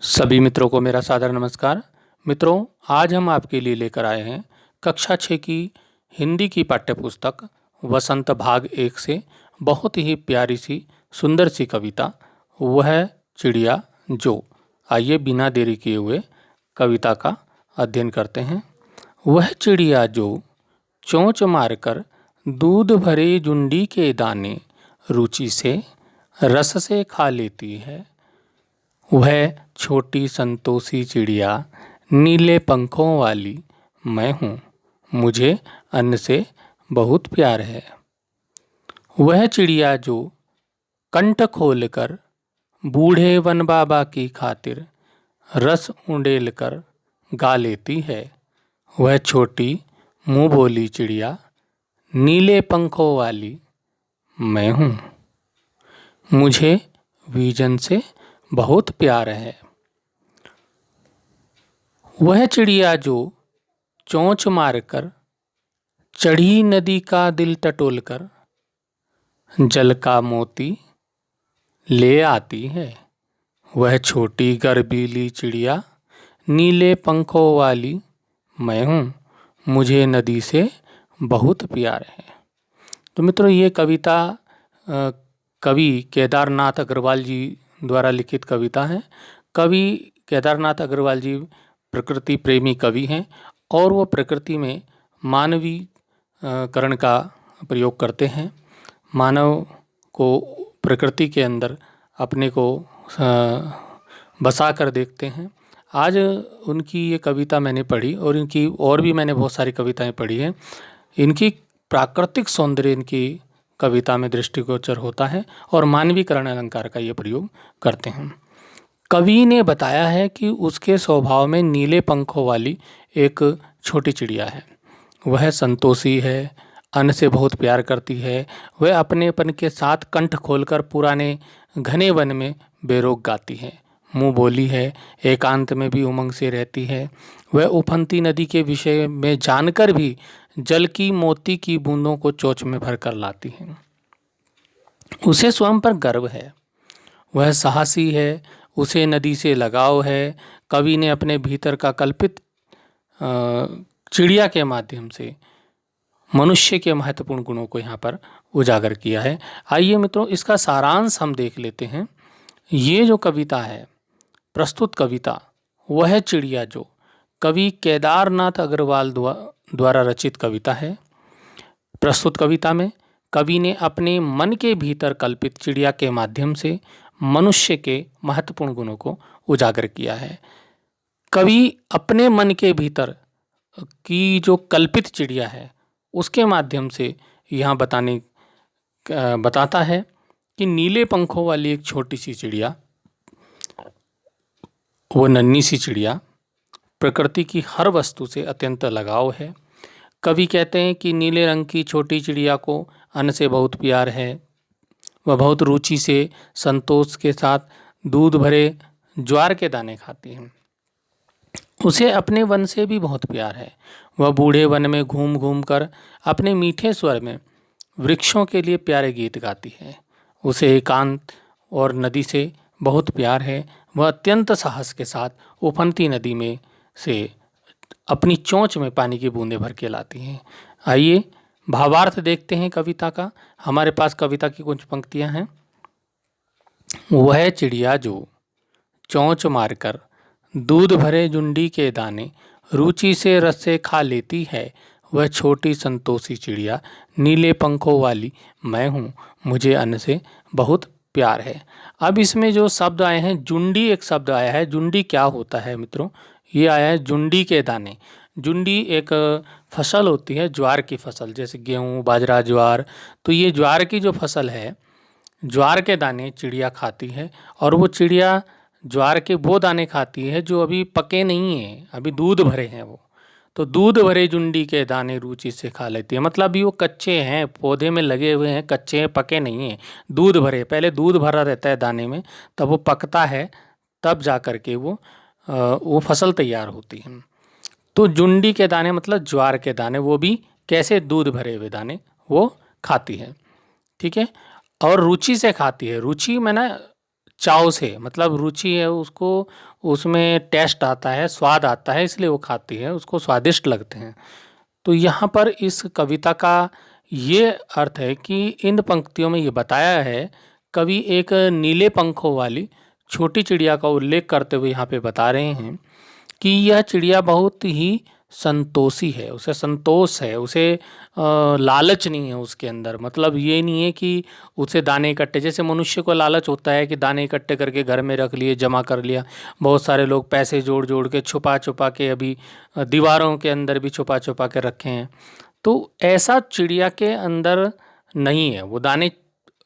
सभी मित्रों को मेरा सादर नमस्कार। मित्रों, आज हम आपके लिए लेकर आए हैं कक्षा 6 की हिंदी की पाठ्यपुस्तक वसंत भाग 1 से बहुत ही प्यारी सी सुंदर सी कविता वह चिड़िया जो। आइए बिना देरी किए हुए कविता का अध्ययन करते हैं। वह चिड़िया जो चोंच मारकर दूध भरे जुंडी के दाने रुचि से रस से खा लेती है। वह छोटी संतोषी चिड़िया नीले पंखों वाली मैं हूँ, मुझे अन्न से बहुत प्यार है। वह चिड़िया जो कंठ खोलकर बूढ़े वन बाबा की खातिर रस उंडेल कर गा लेती है। वह छोटी मुँह बोली चिड़िया नीले पंखों वाली मैं हूँ, मुझे विजन से बहुत प्यार है। वह चिड़िया जो चोंच मारकर चढ़ी नदी का दिल टटोलकर जल का मोती ले आती है। वह छोटी गर्वीली चिड़िया नीले पंखों वाली मैं हूँ, मुझे नदी से बहुत प्यार है। तो मित्रों, ये कविता कवि केदारनाथ अग्रवाल जी द्वारा लिखित कविता है। कवि केदारनाथ अग्रवाल जी प्रकृति प्रेमी कवि हैं और वो प्रकृति में मानवीकरण का प्रयोग करते हैं। मानव को प्रकृति के अंदर अपने को बसा कर देखते हैं। आज उनकी ये कविता मैंने पढ़ी और इनकी और भी मैंने बहुत सारी कविताएं पढ़ी हैं। इनकी प्राकृतिक सौंदर्य इनकी कविता में दृष्टिगोचर होता है और मानवीकरण अलंकार का ये प्रयोग करते हैं। कवि ने बताया है कि उसके स्वभाव में नीले पंखों वाली एक छोटी चिड़िया है। वह संतोषी है, अन्न से बहुत प्यार करती है। वह अपनेपन के साथ कंठ खोलकर पुराने घने वन में बेरोक गाती है। मुँह बोली है, एकांत में भी उमंग से रहती है। वह उफनती नदी के विषय में जानकर भी जल की मोती की बूंदों को चोंच में भरकर लाती है। उसे स्वयं पर गर्व है। वह साहसी है, उसे नदी से लगाव है। कवि ने अपने भीतर का कल्पित चिड़िया के माध्यम से मनुष्य के महत्वपूर्ण गुणों को यहाँ पर उजागर किया है। आइए मित्रों, इसका सारांश हम देख लेते हैं। ये जो कविता है, प्रस्तुत कविता वह चिड़िया जो कवि केदारनाथ अग्रवाल द्वारा रचित कविता है। प्रस्तुत कविता में कवि ने अपने मन के भीतर कल्पित चिड़िया के माध्यम से मनुष्य के महत्वपूर्ण गुणों को उजागर किया है। कवि अपने मन के भीतर की जो कल्पित चिड़िया है उसके माध्यम से यहाँ बताता है कि नीले पंखों वाली एक छोटी सी चिड़िया, वो नन्ही सी चिड़िया प्रकृति की हर वस्तु से अत्यंत लगाव है। कवि कहते हैं कि नीले रंग की छोटी चिड़िया को अन्न से बहुत प्यार है। वह बहुत रुचि से संतोष के साथ दूध भरे ज्वार के दाने खाती है। उसे अपने वन से भी बहुत प्यार है। वह बूढ़े वन में घूम घूम कर अपने मीठे स्वर में वृक्षों के लिए प्यारे गीत गाती है। उसे एकांत और नदी से बहुत प्यार है। वह अत्यंत साहस के साथ उफनती नदी में से अपनी चोंच में पानी की बूंदें भर के लाती हैं। आइए भावार्थ देखते हैं कविता का। हमारे पास कविता की कुछ पंक्तियां हैं। वह चिड़िया जो चोंच मारकर दूध भरे जुंडी के दाने रुचि से रस से खा लेती है। वह छोटी संतोषी चिड़िया नीले पंखों वाली मैं हूँ, मुझे अन्न से बहुत प्यार है। अब इसमें जो शब्द आए हैं, जुंडी एक शब्द आया है। जुंडी क्या होता है मित्रों? ये आया है जुंडी के दाने। जुंडी एक फसल होती है, ज्वार की फसल, जैसे गेहूँ, बाजरा, ज्वार। तो ये ज्वार की जो फसल है, ज्वार के दाने चिड़िया खाती है और वो चिड़िया ज्वार के वो दाने खाती है जो अभी पके नहीं हैं, अभी दूध भरे हैं वो। तो दूध भरे जुंडी के दाने रुचि से खा लेती है। मतलब अभी वो कच्चे हैं, पौधे में लगे हुए हैं, कच्चे हैं, पके नहीं हैं, दूध भरे। पहले दूध भरा रहता है दाने में, तब वो पकता है, तब जा कर के वो फसल तैयार होती है। तो जुंडी के दाने मतलब ज्वार के दाने, वो भी कैसे? दूध भरे हुए दाने वो खाती है। ठीक है। और रुचि से खाती है। रुचि में ना चाव से, मतलब रुचि है उसको, उसमें टेस्ट आता है, स्वाद आता है, इसलिए वो खाती है, उसको स्वादिष्ट लगते हैं। तो यहाँ पर इस कविता का ये अर्थ है कि इन पंक्तियों में ये बताया है, कवि एक नीले पंखों वाली छोटी चिड़िया का उल्लेख करते हुए यहाँ पे बता रहे हैं कि यह चिड़िया बहुत ही संतोषी है, उसे संतोष है, उसे लालच नहीं है उसके अंदर। मतलब ये नहीं है कि उसे दाने इकट्ठे, जैसे मनुष्य को लालच होता है कि दाने इकट्ठे करके घर में रख लिए, जमा कर लिया। बहुत सारे लोग पैसे जोड़ जोड़ के छुपा छुपा के अभी दीवारों के अंदर भी छुपा छुपा के रखे हैं। तो ऐसा चिड़िया के अंदर नहीं है, वो दाने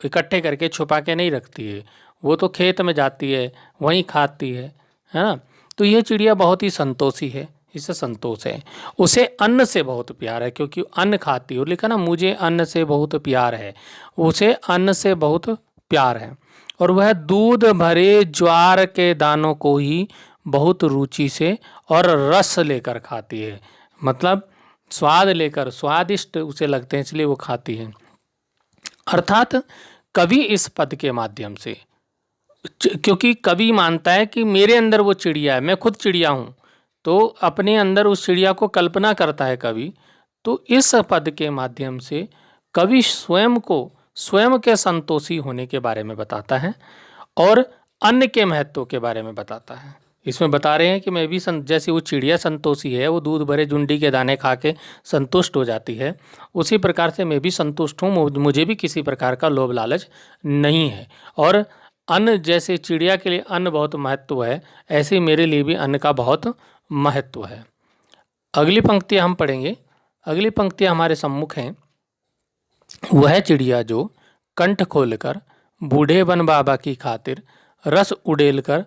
इकट्ठे करके छुपा के नहीं रखती है, वो तो खेत में जाती है, वहीं खाती है ना। तो ये चिड़िया बहुत ही संतोषी है, इसे संतोष है। उसे अन्न से बहुत प्यार है, क्योंकि अन्न खाती है, लिखा ना, मुझे अन्न से बहुत प्यार है, उसे अन्न से बहुत प्यार है। और वह दूध भरे ज्वार के दानों को ही बहुत रुचि से और रस लेकर खाती है, मतलब स्वाद लेकर, स्वादिष्ट उसे लगते हैं, इसलिए वो खाती है। अर्थात कवि इस पद के माध्यम से, क्योंकि कवि मानता है कि मेरे अंदर वो चिड़िया है, मैं खुद चिड़िया हूँ, तो अपने अंदर उस चिड़िया को कल्पना करता है कवि। तो इस पद के माध्यम से कवि स्वयं को, स्वयं के संतोषी होने के बारे में बताता है और अन्न के महत्व के बारे में बताता है। इसमें बता रहे हैं कि मैं भी जैसे वो चिड़िया संतोषी है, वो दूध भरे जुंडी के दाने खा के संतुष्ट हो जाती है, उसी प्रकार से मैं भी संतुष्ट हूँ, मुझे भी किसी प्रकार का लोभ लालच नहीं है। और अन्न, जैसे चिड़िया के लिए अन्न बहुत महत्व है, ऐसे ही मेरे लिए भी अन्न का बहुत महत्व है। अगली पंक्तियाँ हम पढ़ेंगे। अगली पंक्तियाँ हमारे सम्मुख हैं। वह चिड़िया जो कंठ खोलकर बूढ़े वन बाबा की खातिर रस उड़ेल कर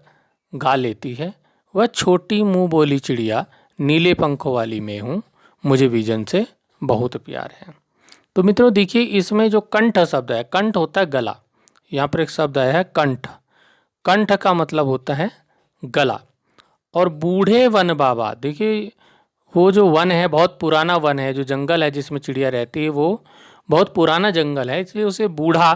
गा लेती है, वह छोटी मुंह बोली चिड़िया नीले पंखों वाली मैं हूँ, मुझे विजन से बहुत प्यार है। तो मित्रों देखिए, इसमें जो कंठ शब्द है, कंठ होता है गला, यहाँ पर एक शब्द आया है कंठ, कंठ का मतलब होता है गला। और बूढ़े वन बाबा, देखिए वो जो वन है बहुत पुराना वन है, जो जंगल है जिसमें चिड़िया रहती है वो बहुत पुराना जंगल है, इसलिए उसे बूढ़ा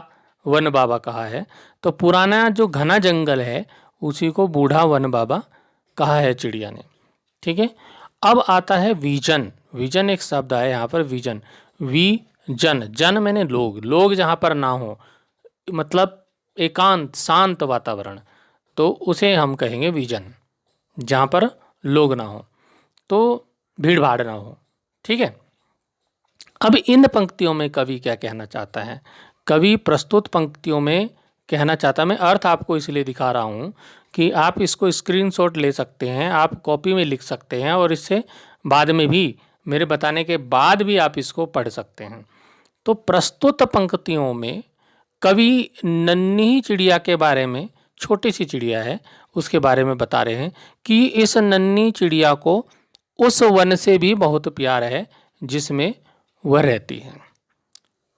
वन बाबा कहा है। तो पुराना जो घना जंगल है उसी को बूढ़ा वन बाबा कहा है चिड़िया ने। ठीक है, अब आता है विजन। विजन एक शब्द है यहाँ पर, विजन, जन, जन मैंने लोग, लोग जहाँ पर ना हो, मतलब एकांत शांत वातावरण, तो उसे हम कहेंगे विजन, जहाँ पर लोग ना हो, तो भीड़ भाड़ ना हो। ठीक है, अब इन पंक्तियों में कवि क्या कहना चाहता है? कवि प्रस्तुत पंक्तियों में कहना चाहता, मैं अर्थ आपको इसलिए दिखा रहा हूँ कि आप इसको स्क्रीनशॉट ले सकते हैं, आप कॉपी में लिख सकते हैं, और इससे बाद में भी, मेरे बताने के बाद भी आप इसको पढ़ सकते हैं। तो प्रस्तुत पंक्तियों में कवि नन्ही चिड़िया के बारे में, छोटी सी चिड़िया है उसके बारे में बता रहे हैं कि इस नन्ही चिड़िया को उस वन से भी बहुत प्यार है जिसमें वह रहती है,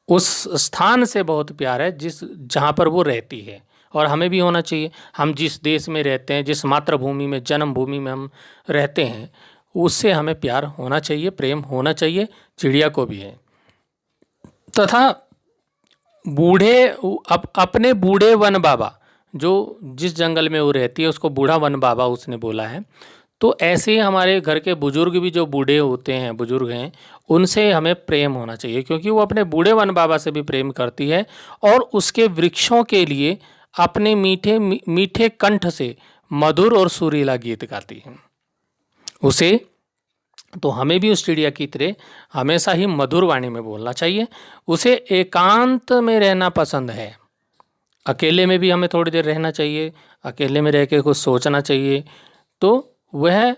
उस स्थान से बहुत प्यार है जहाँ पर वो रहती है। और हमें भी होना चाहिए, हम जिस देश में रहते हैं, जिस मातृभूमि में, जन्मभूमि में हम रहते हैं, उससे हमें प्यार होना चाहिए, प्रेम होना चाहिए, चिड़िया को भी है। तथा बूढ़े, अपने बूढ़े वन बाबा, जो जिस जंगल में वो रहती है उसको बूढ़ा वन बाबा उसने बोला है। तो ऐसे ही हमारे घर के बुजुर्ग भी जो बूढ़े होते हैं, बुजुर्ग हैं, उनसे हमें प्रेम होना चाहिए, क्योंकि वो अपने बूढ़े वन बाबा से भी प्रेम करती है और उसके वृक्षों के लिए अपने मीठे मीठे कंठ से मधुर और सुरीला गीत गाती है उसे। तो हमें भी उस चिड़िया की तरह हमेशा ही मधुर वाणी में बोलना चाहिए। उसे एकांत में रहना पसंद है, अकेले में भी हमें थोड़ी देर रहना चाहिए, अकेले में रह के कुछ सोचना चाहिए। तो वह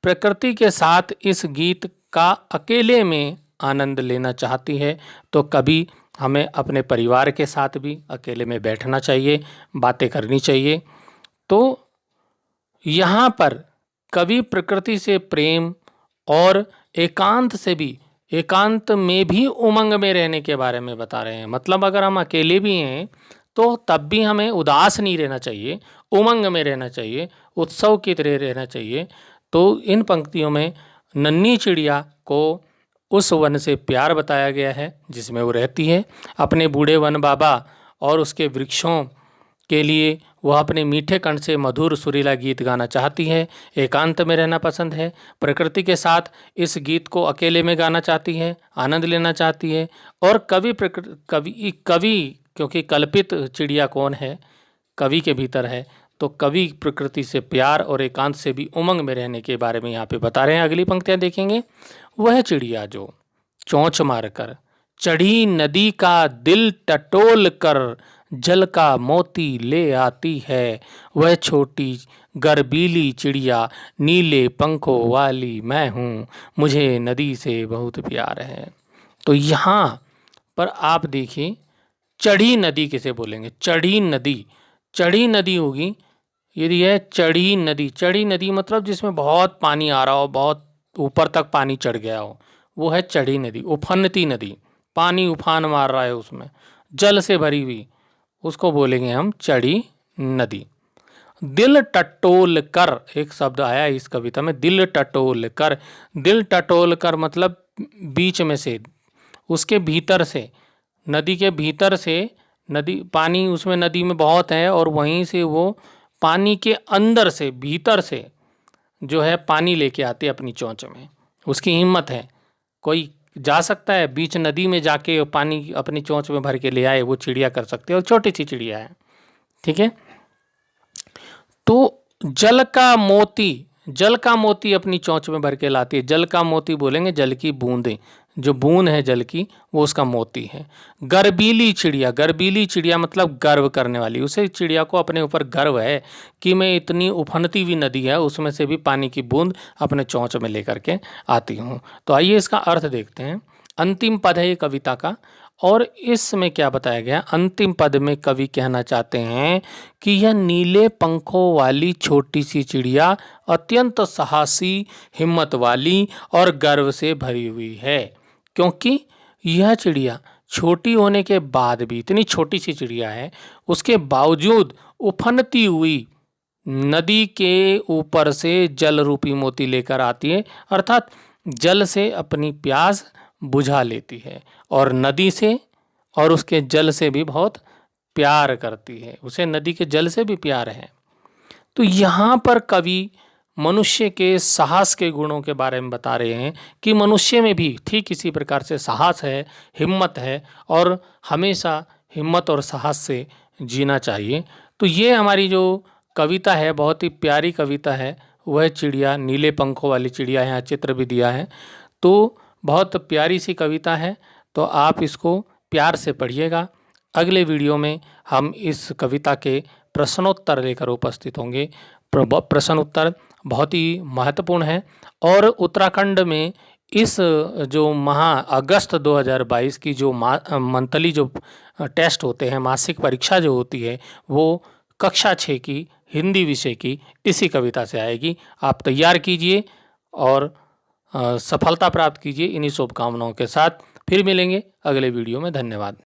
प्रकृति के साथ इस गीत का अकेले में आनंद लेना चाहती है। तो कभी हमें अपने परिवार के साथ भी अकेले में बैठना चाहिए, बातें करनी चाहिए। तो यहाँ पर कवि प्रकृति से प्रेम और एकांत से भी, एकांत में भी उमंग में रहने के बारे में बता रहे हैं। मतलब अगर हम अकेले भी हैं तो तब भी हमें उदास नहीं रहना चाहिए, उमंग में रहना चाहिए, उत्सव की तरह रहना चाहिए। तो इन पंक्तियों में नन्ही चिड़िया को उस वन से प्यार बताया गया है जिसमें वो रहती है, अपने बूढ़े वन बाबा और उसके वृक्षों के लिए वह अपने मीठे कंठ से मधुर सुरीला गीत गाना चाहती है। एकांत में रहना पसंद है। प्रकृति के साथ इस गीत को अकेले में गाना चाहती है, आनंद लेना चाहती है। और कवि क्योंकि कल्पित चिड़िया कौन है, कवि के भीतर है, तो कवि प्रकृति से प्यार और एकांत से भी उमंग में रहने के बारे में यहाँ पे बता रहे हैं। अगली पंक्तियाँ देखेंगे। वह चिड़िया जो चोंच मारकर चढ़ी नदी का दिल टटोल कर जल का मोती ले आती है, वह छोटी गर्बीली चिड़िया नीले पंखों वाली मैं हूँ, मुझे नदी से बहुत प्यार है। तो यहाँ पर आप देखिए, चढ़ी नदी किसे बोलेंगे? चढ़ी नदी, चढ़ी नदी होगी यदि है चढ़ी नदी मतलब जिसमें बहुत पानी आ रहा हो, बहुत ऊपर तक पानी चढ़ गया हो, वो है चढ़ी नदी। उफनती नदी, पानी उफान मार रहा है, उसमें जल से भरी हुई, उसको बोलेंगे हम चढ़ी नदी। दिल टटोल कर, एक शब्द आया इस कविता में, दिल टटोल कर। दिल टटोल कर मतलब बीच में से, उसके भीतर से, नदी के भीतर से, नदी पानी उसमें नदी में बहुत है और वहीं से वो पानी के अंदर से, भीतर से जो है पानी लेके आती है अपनी चोंच में। उसकी हिम्मत है। कोई जा सकता है बीच नदी में जाके पानी अपनी चोंच में भर के ले आए, वो चिड़िया कर सकती है और छोटी सी चिड़िया है। ठीक है। तो जल का मोती अपनी चोंच में भर के लाती है। जल का मोती बोलेंगे जल की बूंदें, जो बूंद है जल की, वो उसका मोती है। गर्बीली चिड़िया मतलब गर्व करने वाली, उसे चिड़िया को अपने ऊपर गर्व है कि मैं इतनी उफनती हुई नदी है उसमें से भी पानी की बूंद अपने चोंच में लेकर के आती हूँ। तो आइए इसका अर्थ देखते हैं। अंतिम पद है ये कविता का, और इसमें क्या बताया गया? अंतिम पद में कवि कहना चाहते हैं कि यह नीले पंखों वाली छोटी सी चिड़िया अत्यंत साहसी, हिम्मत वाली और गर्व से भरी हुई है, क्योंकि यह चिड़िया छोटी होने के बाद भी, इतनी छोटी सी चिड़िया है, उसके बावजूद उफनती हुई नदी के ऊपर से जल रूपी मोती लेकर आती है, अर्थात जल से अपनी प्यास बुझा लेती है और नदी से और उसके जल से भी बहुत प्यार करती है। उसे नदी के जल से भी प्यार है। तो यहाँ पर कवि मनुष्य के साहस के गुणों के बारे में बता रहे हैं कि मनुष्य में भी ठीक इसी प्रकार से साहस है, हिम्मत है, और हमेशा हिम्मत और साहस से जीना चाहिए। तो ये हमारी जो कविता है, बहुत ही प्यारी कविता है। वह चिड़िया, नीले पंखों वाली चिड़िया, यहाँ चित्र भी दिया है। तो बहुत प्यारी सी कविता है, तो आप इसको प्यार से पढ़िएगा। अगले वीडियो में हम इस कविता के प्रश्नोत्तर लेकर उपस्थित होंगे। प्रश्न उत्तर बहुत ही महत्वपूर्ण है, और उत्तराखंड में इस जो अगस्त 2022 की जो मंथली जो टेस्ट होते हैं, मासिक परीक्षा जो होती है, वो कक्षा 6 की हिंदी विषय की इसी कविता से आएगी। आप तैयार कीजिए और सफलता प्राप्त कीजिए। इन्हीं शुभकामनाओं के साथ फिर मिलेंगे अगले वीडियो में। धन्यवाद।